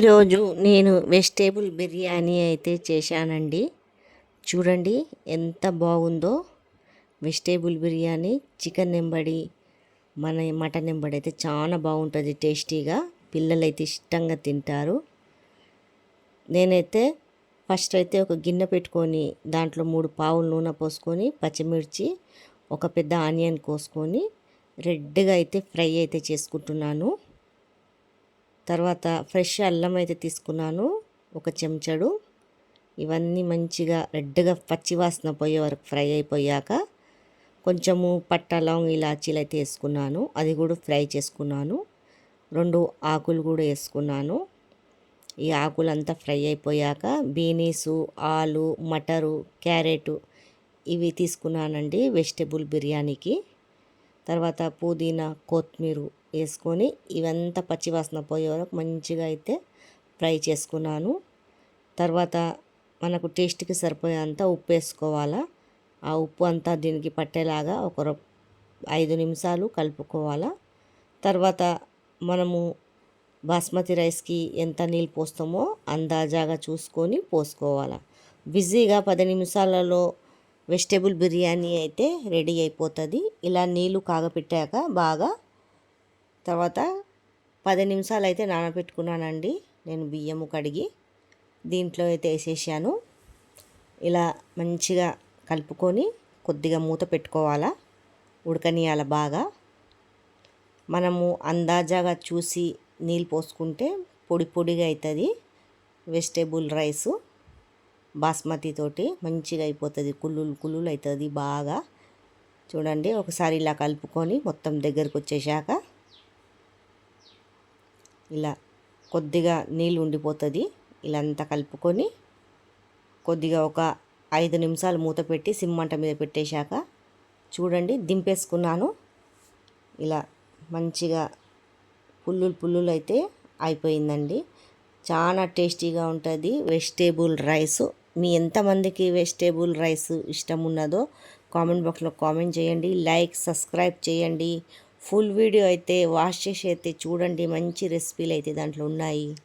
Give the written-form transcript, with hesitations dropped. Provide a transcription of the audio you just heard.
ఈరోజు నేను వెజిటేబుల్ బిర్యానీ అయితే చేశానండి. చూడండి ఎంత బాగుందో. వెజిటేబుల్ బిర్యానీ, చికెన్ నెంబడి, మటన్ నెంబడి అయితే చాలా బాగుంటుంది టేస్టీగా. పిల్లలైతే ఇష్టంగా తింటారు. నేనైతే ఫస్ట్ అయితే ఒక గిన్నె పెట్టుకొని దాంట్లో 3 పావులు నూనె పోసుకొని, పచ్చిమిర్చి, ఒక పెద్ద ఆనియన్ కోసుకొని రెడ్గా అయితే ఫ్రై అయితే చేసుకుంటున్నాను. తర్వాత ఫ్రెష్ అల్లం అయితే తీసుకున్నాను, ఒక చెంచాడు. ఇవన్నీ మంచిగా రెడ్గా పచ్చివాసన పోయే వరకు ఫ్రై అయిపోయాక కొంచెము పట్ట, లవంగ, ఇలాచీలు అయితే వేసుకున్నాను. అది కూడా ఫ్రై చేసుకున్నాను. 2 ఆకులు కూడా వేసుకున్నాను. ఈ ఆకులంతా ఫ్రై అయిపోయాక బీనీసు, ఆలు, మటరు, క్యారెట్ ఇవి తీసుకున్నానండి వెజిటేబుల్ బిర్యానీకి. తర్వాత పుదీనా, కొత్తిమీర వేసుకొని ఇవంతా పచ్చివాసన పోయే వరకు మంచిగా అయితే ఫ్రై చేసుకున్నాను. తర్వాత మనకు టేస్ట్కి సరిపోయేంత ఉప్పు వేసుకోవాలా. ఆ ఉప్పు అంతా దీనికి పట్టేలాగా ఒక 5 నిమిషాలు కలుపుకోవాలా. తర్వాత మనము బాస్మతి రైస్కి ఎంత నీళ్ళు పోస్తామో అందాజాగా చూసుకొని పోసుకోవాలా. బిజీగా 10 నిమిషాలలో వెజిటేబుల్ బిర్యానీ అయితే రెడీ అయిపోతుంది. ఇలా నీళ్ళు కాగపెట్టాక బాగా తర్వాత 10 నిమిషాలు అయితే నానబెట్టుకున్నానండి నేను బియ్యము కడిగి. దీంట్లో అయితే వేసేసాను. ఇలా మంచిగా కలుపుకొని కొద్దిగా మూత పెట్టుకోవాలా, ఉడకనియాల బాగా. మనము అందాజాగా చూసి నీళ్ళు పోసుకుంటే పొడి పొడిగా అవుతుంది. వెజిటేబుల్ రైసు బాస్మతి తోటి మంచిగా అయిపోతుంది, కుళ్ళులు కుళ్ళులు అవుతుంది బాగా. చూడండి ఒకసారి ఇలా కలుపుకొని మొత్తం దగ్గరకు వచ్చేసాక ఇలా కొద్దిగా నీళ్ళు ఉండిపోతుంది. ఇలా అంతా కలుపుకొని కొద్దిగా ఒక 5 నిమిషాలు మూత పెట్టి సిమ్మంట మీద పెట్టేశాక చూడండి దింపేసుకున్నాను. ఇలా మంచిగా పుల్లులు అయితే అయిపోయిందండి. చాలా టేస్టీగా ఉంటుంది వెజిటేబుల్ రైసు. మీ ఎంతమందికి వెజిటేబుల్ రైస్ ఇష్టం ఉన్నదో కామెంట్ బాక్స్లో కామెంట్ చేయండి. లైక్, సబ్స్క్రైబ్ చేయండి. ఫుల్ వీడియో అయితే వాచ్ చేసి అయితే చూడండి. మంచి రెసిపీలు అయితే దాంట్లో ఉన్నాయి.